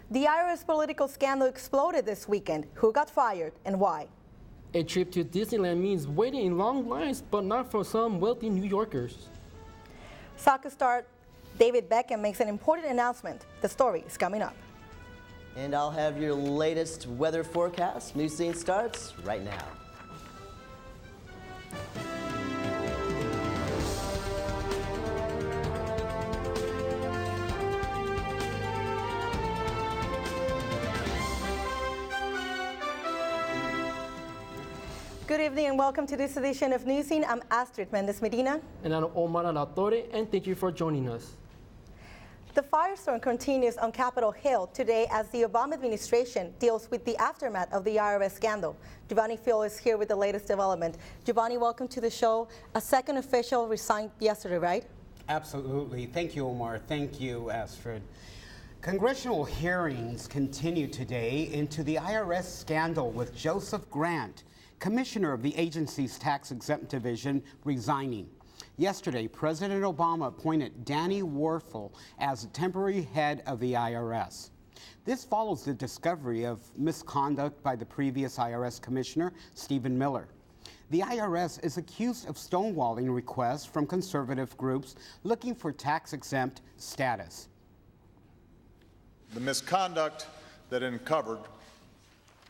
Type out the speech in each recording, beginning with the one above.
The IRS political scandal exploded this weekend. Who got fired and why? A trip to Disneyland means waiting in long lines, but not for some wealthy New Yorkers. Soccer star David Beckham makes an important announcement. The story is coming up. And I'll have your latest weather forecast. Newscene starts right now. Good evening and welcome to this edition of Newscene. I'm Astrid Mendez Medina. And I'm Omar La Torre, and thank you for joining us. The firestorm continues on Capitol Hill today as the Obama administration deals with the aftermath of the IRS scandal. Giovanni Phil is here with the latest development. Giovanni, welcome to the show. A second official resigned yesterday, right? Absolutely. Thank you, Omar. Thank you, Astrid. Congressional hearings continue today into the IRS scandal with Joseph Grant, commissioner of the agency's tax-exempt division, resigning. Yesterday, President Obama appointed Danny Werfel as the temporary head of the IRS. This follows the discovery of misconduct by the previous IRS commissioner, Stephen Miller. The IRS is accused of stonewalling requests from conservative groups looking for tax-exempt status. The misconduct that it uncovered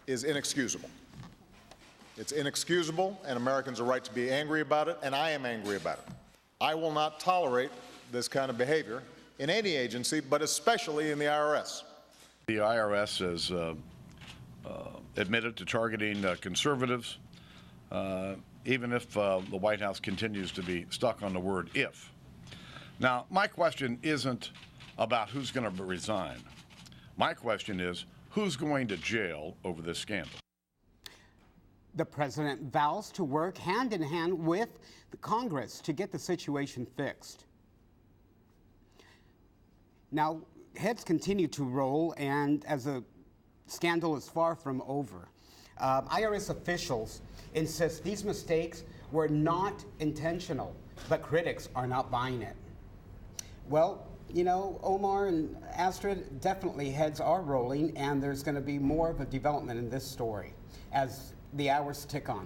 is inexcusable. It's inexcusable, and Americans are right to be angry about it, and I am angry about it. I will not tolerate this kind of behavior in any agency, but especially in the IRS. The IRS has admitted to targeting conservatives, even if the White House continues to be stuck on the word if. Now, my question isn't about who's going to resign. My question is, who's going to jail over this scandal? The president vows to work hand in hand with the Congress to get the situation fixed. Now, heads continue to roll, and as the scandal is far from over, IRS officials insist these mistakes were not intentional, but critics are not buying it. Well, you know, Omar and Astrid, definitely heads are rolling, and there's going to be more of a development in this story as the hours tick on.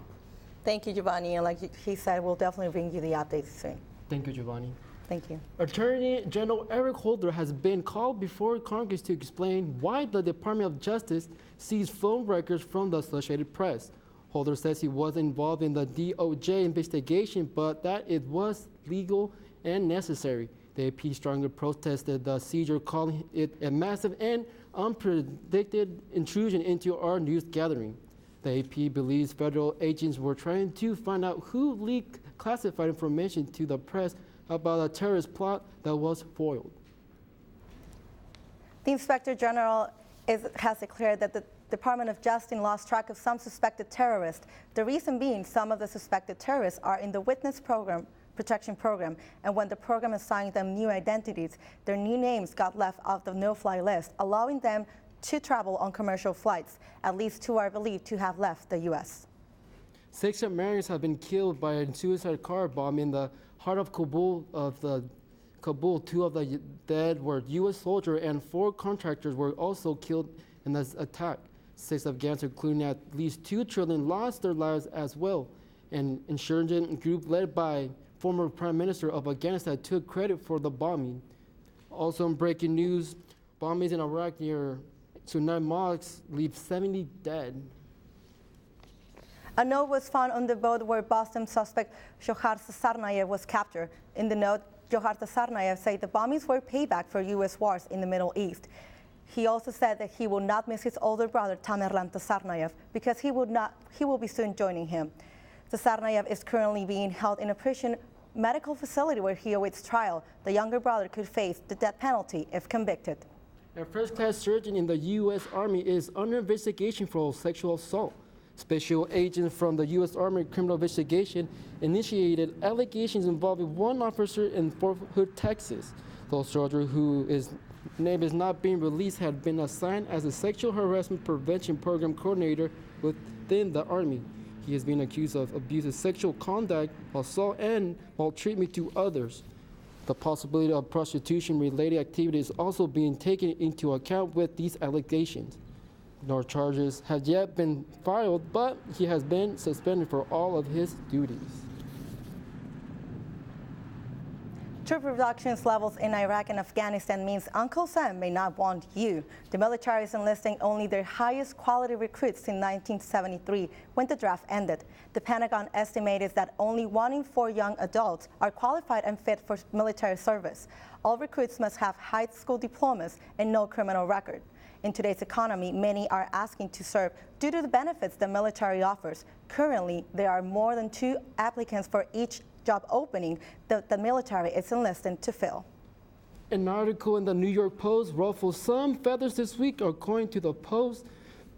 Thank you, Giovanni. And like he said, we'll definitely bring you the updates soon. Thank you, Giovanni. Thank you. Attorney General Eric Holder has been called before Congress to explain why the Department of Justice seized phone records from the Associated Press. Holder says he wasn't involved in the DOJ investigation, but that it was legal and necessary. The AP strongly protested the seizure, calling it a massive and unpredicted intrusion into our news gathering. The AP believes federal agents were trying to find out who leaked classified information to the press about a terrorist plot that was foiled. The Inspector General has declared that the Department of Justice lost track of some suspected terrorists. The reason being some of the suspected terrorists are in the Witness Protection Program, and when the program assigned them new identities, their new names got left off the no-fly list, allowing them to travel on commercial flights. At least 2 are believed to have left the U.S. 6 Americans have been killed by a suicide car bomb in the heart of Kabul. 2 of the dead were U.S. soldiers, and 4 contractors were also killed in this attack. 6 Afghans, including at least 2 children, lost their lives as well. An insurgent group led by former Prime Minister of Afghanistan took credit for the bombing. Also in breaking news, bombings in Iraq near Sunni mosques leave 70 dead. A note was found on the boat where Boston suspect Johar Tsarnaev was captured. In the note, Johar Tsarnaev said the bombings were payback for U.S. wars in the Middle East. He also said that he will not miss his older brother Tamerlan Tsarnaev because he will be soon joining him. Tsarnaev is currently being held in a prison medical facility where he awaits trial. The younger brother could face the death penalty if convicted. A first-class surgeon in the U.S. Army is under investigation for sexual assault. Special agents from the U.S. Army Criminal Investigation initiated allegations involving one officer in Fort Hood, Texas. The soldier, whose name is not being released, had been assigned as a sexual harassment prevention program coordinator within the Army. He has been accused of abusive sexual conduct, assault, and maltreatment to others. The possibility of prostitution-related activity is also being taken into account with these allegations. No charges have yet been filed, but he has been suspended for all of his duties. Troop reductions levels in Iraq and Afghanistan means Uncle Sam may not want you. The military is enlisting only their highest quality recruits since 1973, when the draft ended. The Pentagon estimated that only 1 in 4 young adults are qualified and fit for military service. All recruits must have high school diplomas and no criminal record. In today's economy, many are asking to serve due to the benefits the military offers. Currently, there are more than 2 applicants for each job opening that the military is enlisting to fill. An article in the New York Post ruffled some feathers this week. According to the Post,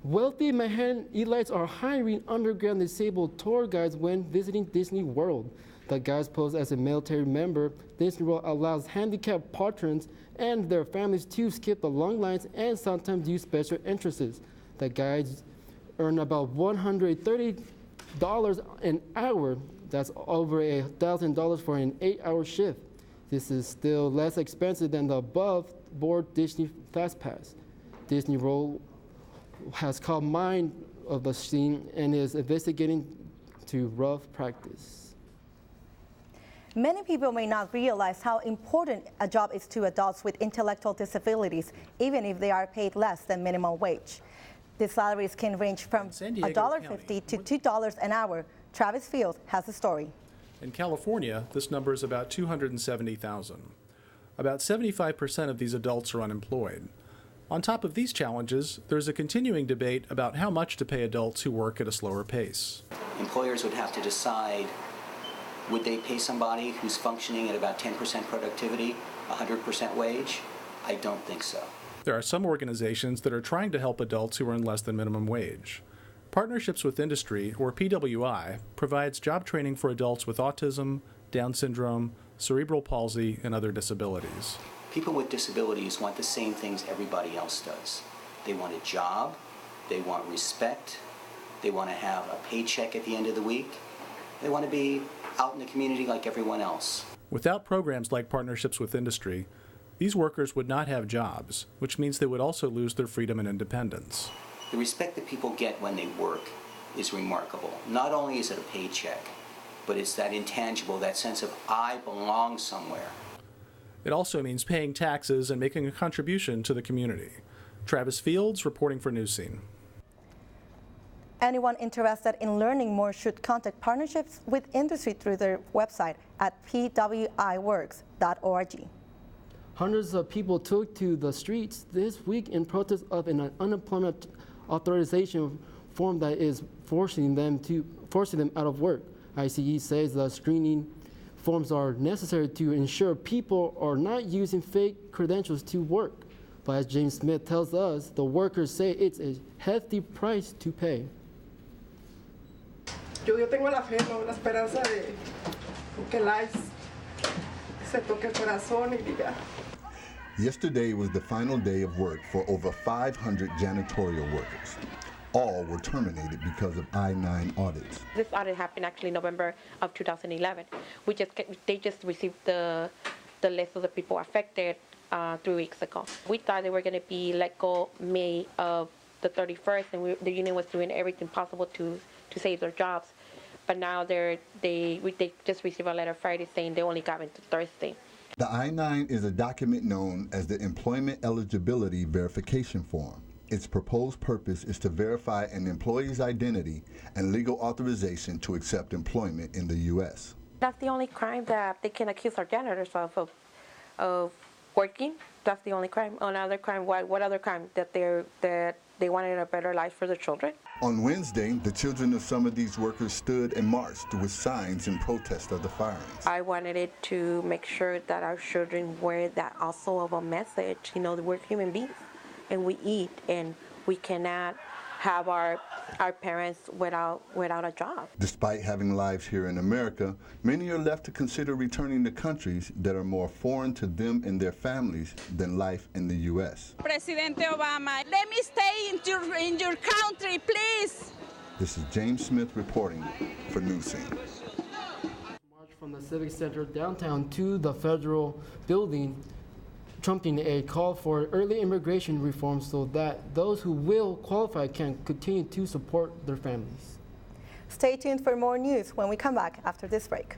wealthy Manhattan elites are hiring underground disabled tour guides when visiting Disney World. The guides pose as a military member. Disney World allows handicapped patrons and their families to skip the long lines and sometimes use special entrances. The guides earn about $130 an hour. That's over $1,000 for an 8-hour shift. This is still less expensive than the above-board Disney Fast Pass. Disney World has caught mind of the scene and is investigating to rough practice. Many people may not realize how important a job is to adults with intellectual disabilities, even if they are paid less than minimum wage. The salaries can range from $1.50 to $2 an hour. Travis Field has the story. In California, this number is about 270,000. About 75% of these adults are unemployed. On top of these challenges, there's a continuing debate about how much to pay adults who work at a slower pace. Employers would have to decide, would they pay somebody who's functioning at about 10% productivity, 100% wage? I don't think so. There are some organizations that are trying to help adults who earn less than minimum wage. Partnerships with Industry, or PWI, provides job training for adults with autism, Down syndrome, cerebral palsy, and other disabilities. People with disabilities want the same things everybody else does. They want a job, they want respect, they want to have a paycheck at the end of the week, they want to be out in the community like everyone else. Without programs like Partnerships with Industry, these workers would not have jobs, which means they would also lose their freedom and independence. The respect that people get when they work is remarkable. Not only is it a paycheck, but it's that intangible, that sense of I belong somewhere. It also means paying taxes and making a contribution to the community. Travis Fields reporting for Newscene. Anyone interested in learning more should contact Partnerships with Industry through their website at pwiworks.org. Hundreds of people took to the streets this week in protest of an unemployment authorization form that is forcing them out of work. ICE says the screening forms are necessary to ensure people are not using fake credentials to work. But as James Smith tells us, the workers say it's a hefty price to pay. Yo tengo la fe, la esperanza de que el ICE se toque el corazón y diga. Yesterday was the final day of work for over 500 janitorial workers. All were terminated because of I-9 audits. This audit happened actually in November of 2011. They just received the list of the people affected 3 weeks ago. We thought they were going to be let go May of the 31st, and the union was doing everything possible to save their jobs. But now they just received a letter Friday saying they only got into Thursday. The I-9 is a document known as the Employment Eligibility Verification Form. Its proposed purpose is to verify an employee's identity and legal authorization to accept employment in the U.S. That's the only crime that they can accuse our janitors of working. That's the only crime. Another crime, what other crime? That they wanted a better life for their children. On Wednesday, the children of some of these workers stood and marched with signs in protest of the firings. I wanted it to make sure that our children wear that also of a message, that we're human beings and we eat, and we cannot have our parents without a job. Despite having lives here in America, many are left to consider returning to countries that are more foreign to them and their families than life in the U.S. Presidente Obama, let me stay in your country, please. This is James Smith reporting for Newscene. March from the Civic Center downtown to the federal building, trumping a call for early immigration reform so that those who will qualify can continue to support their families. Stay tuned for more news when we come back after this break.